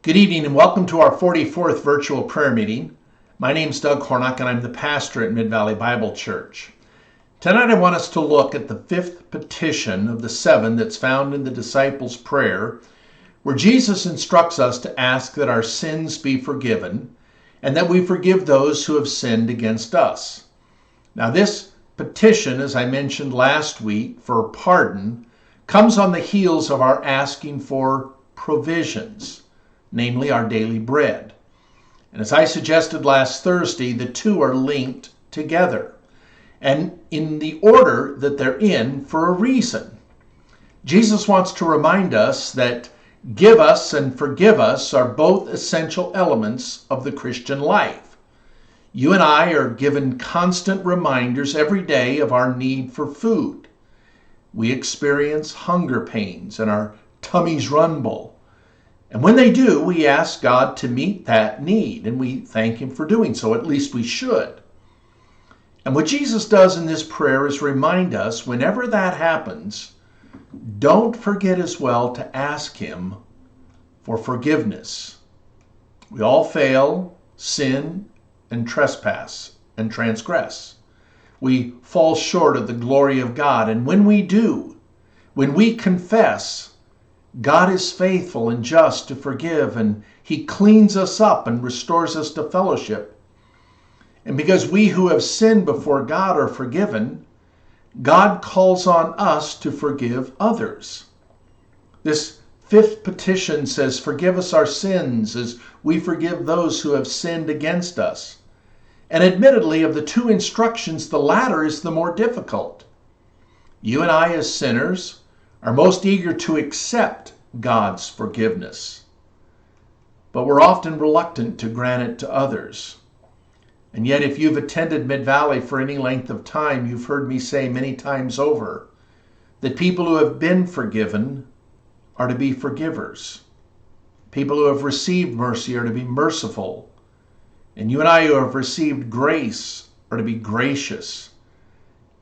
Good evening and welcome to our 44th virtual prayer meeting. My name is Doug Hornock and I'm the pastor at Mid-Valley Bible Church. Tonight I want us to look at the fifth petition of the seven that's found in the disciples' prayer, where Jesus instructs us to ask that our sins be forgiven and that we forgive those who have sinned against us. Now this petition, as I mentioned last week, for pardon, comes on the heels of our asking for provisions, namely our daily bread. And as I suggested last Thursday, the two are linked together, and in the order that they're in for a reason. Jesus wants to remind us that give us and forgive us are both essential elements of the Christian life. You and I are given constant reminders every day of our need for food. We experience hunger pains and our tummies rumble. And when they do, we ask God to meet that need, and we thank Him for doing so. At least we should. And what Jesus does in this prayer is remind us, whenever that happens, don't forget as well to ask Him for forgiveness. We all fail, sin, and trespass, and transgress. We fall short of the glory of God, and when we do, when we confess, God is faithful and just to forgive, and He cleans us up and restores us to fellowship. And because we who have sinned before God are forgiven, God calls on us to forgive others. This fifth petition says, forgive us our sins as we forgive those who have sinned against us. And admittedly, of the two instructions, the latter is the more difficult. You and I as sinners are most eager to accept God's forgiveness, but we're often reluctant to grant it to others. And yet, if you've attended Mid-Valley for any length of time, you've heard me say many times over that people who have been forgiven are to be forgivers. People who have received mercy are to be merciful. And you and I who have received grace are to be gracious.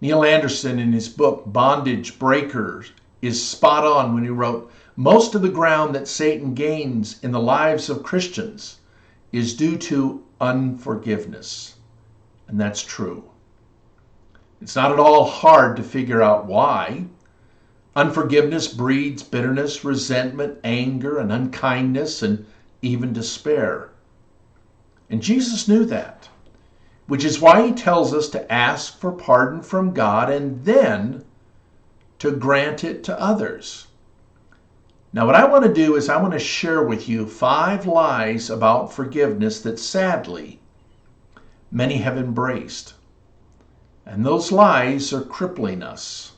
Neil Anderson, in his book Bondage Breakers, is spot on when he wrote, most of the ground that Satan gains in the lives of Christians is due to unforgiveness. And that's true. It's not at all hard to figure out why. Unforgiveness breeds bitterness, resentment, anger, and unkindness, and even despair. And Jesus knew that, which is why He tells us to ask for pardon from God and then to grant it to others. Now, what I want to do is I want to share with you 5 lies about forgiveness that sadly many have embraced. And those lies are crippling us.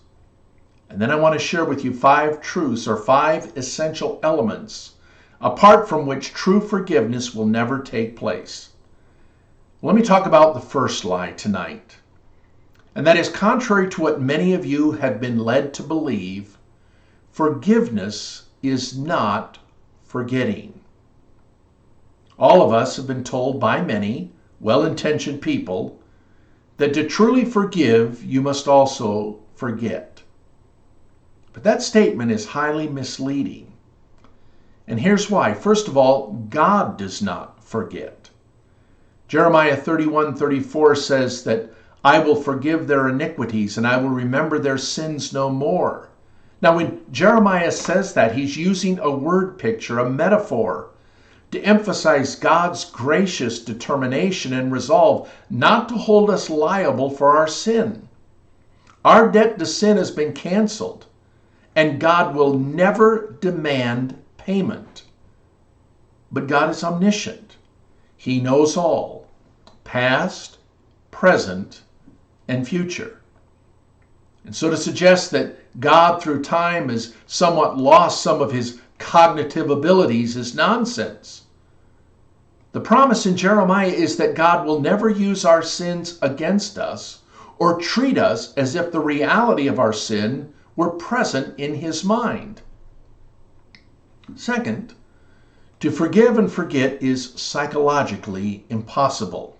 And then I want to share with you 5 truths or 5 essential elements apart from which true forgiveness will never take place. Let me talk about the first lie tonight. And that is, contrary to what many of you have been led to believe, forgiveness is not forgetting. All of us have been told by many well-intentioned people that to truly forgive, you must also forget. But that statement is highly misleading. And here's why. First of all, God does not forget. Jeremiah 31:34 says that I will forgive their iniquities and I will remember their sins no more. Now, when Jeremiah says that, he's using a word picture, a metaphor, to emphasize God's gracious determination and resolve not to hold us liable for our sin. Our debt to sin has been canceled, and God will never demand payment. But God is omniscient. He knows all, past, present, and future. And so to suggest that God through time has somewhat lost some of His cognitive abilities is nonsense. The promise in Jeremiah is that God will never use our sins against us or treat us as if the reality of our sin were present in His mind. Second, to forgive and forget is psychologically impossible.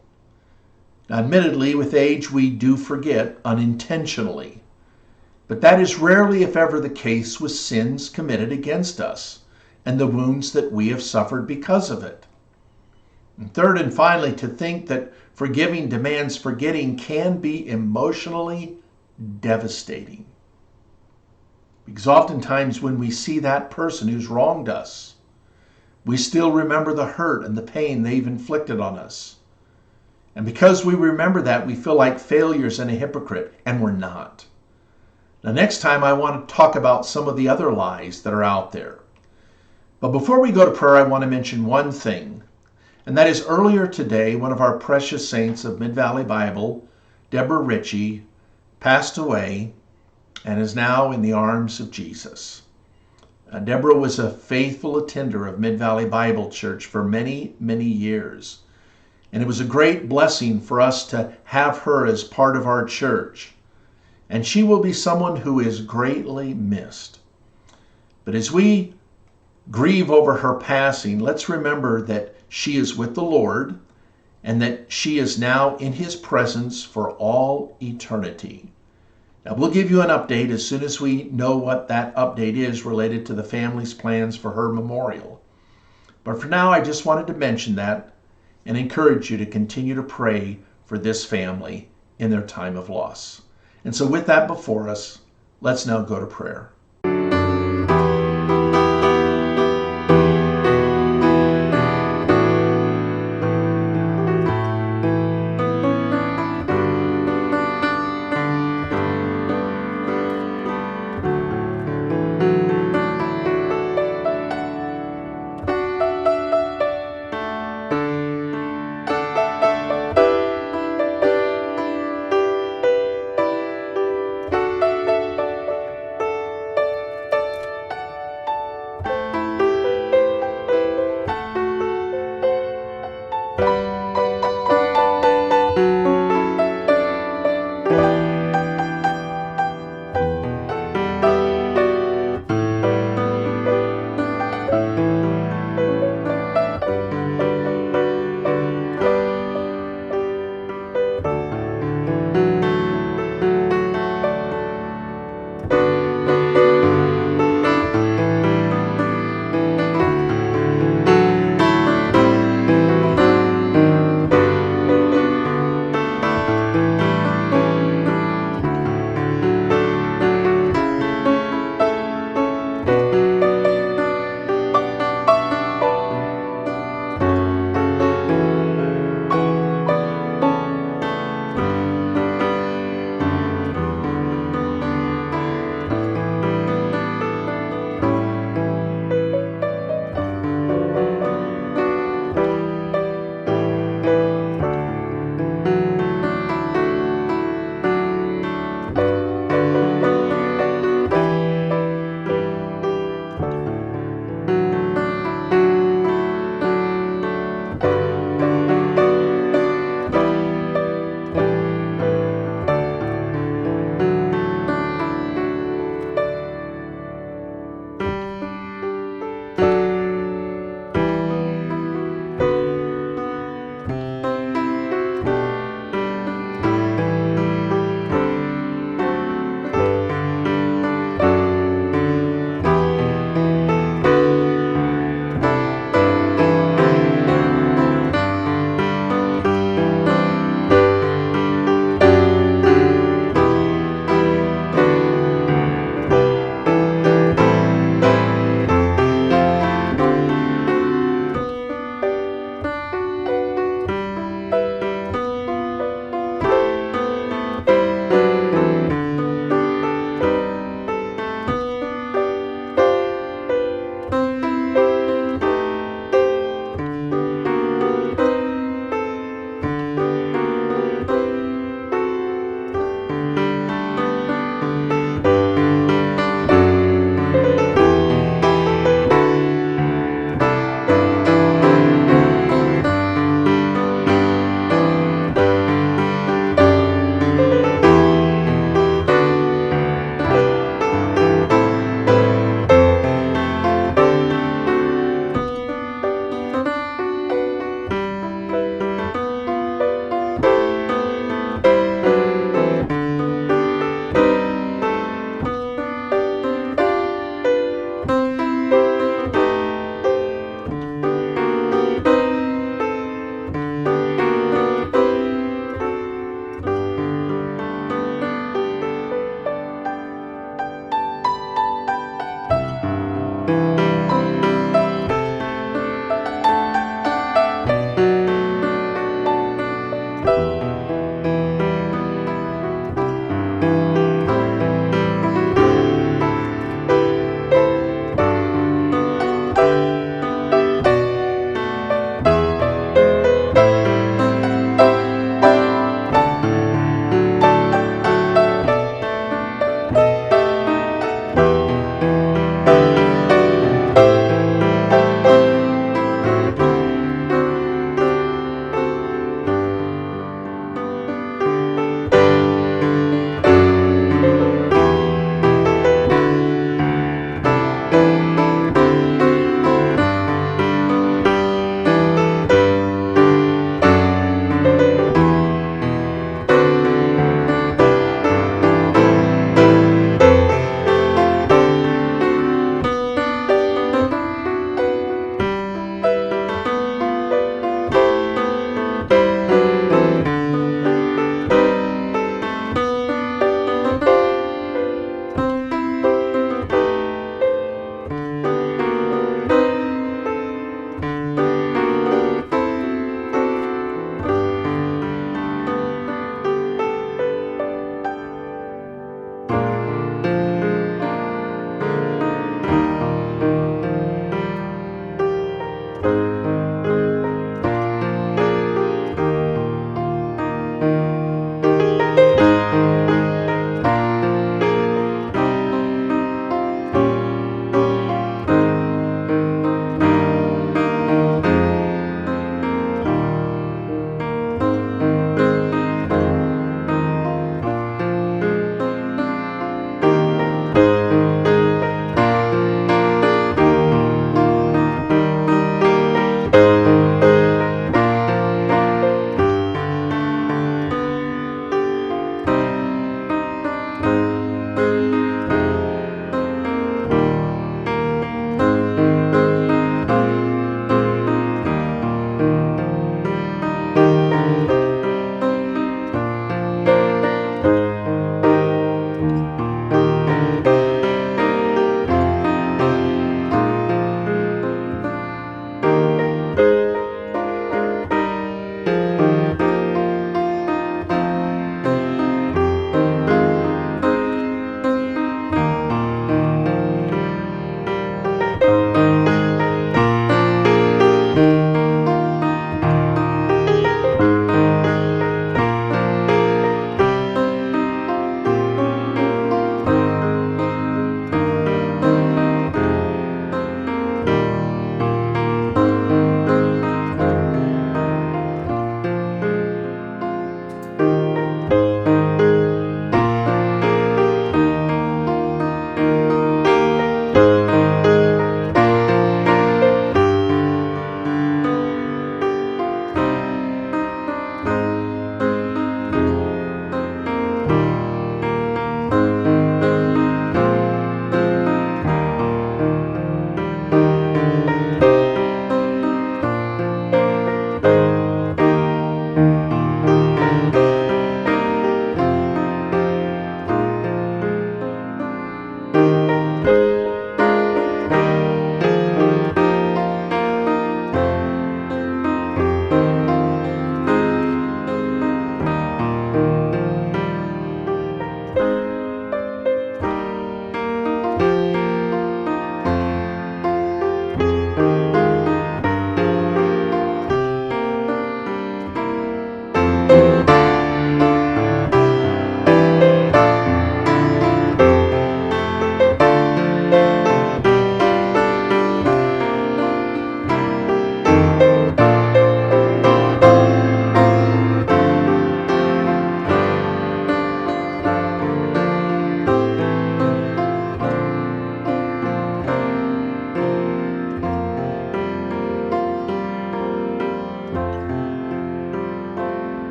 Now, admittedly, with age, we do forget unintentionally. But that is rarely, if ever, the case with sins committed against us. and the wounds that we have suffered because of it. And third and finally, to think that forgiving demands forgetting can be emotionally devastating. Because oftentimes when we see that person who's wronged us, we still remember the hurt and the pain they've inflicted on us. And because we remember that, we feel like failures and a hypocrite, and we're not. Now, next time I want to talk about some of the other lies that are out there. But before we go to prayer, I want to mention one thing. And that is earlier today, one of our precious saints of Mid-Valley Bible, Deborah Ritchie, passed away and is now in the arms of Jesus. Deborah was a faithful attender of Mid-Valley Bible Church for many, many years. And it was a great blessing for us to have her as part of our church. And she will be someone who is greatly missed. But as we grieve over her passing, let's remember that she is with the Lord and that she is now in his presence for all eternity. Now, we'll give you an update as soon as we know what that update is related to the family's plans for her memorial. But for now, I just wanted to mention that and encourage you to continue to pray for this family in their time of loss. And so with that before us, let's now go to prayer.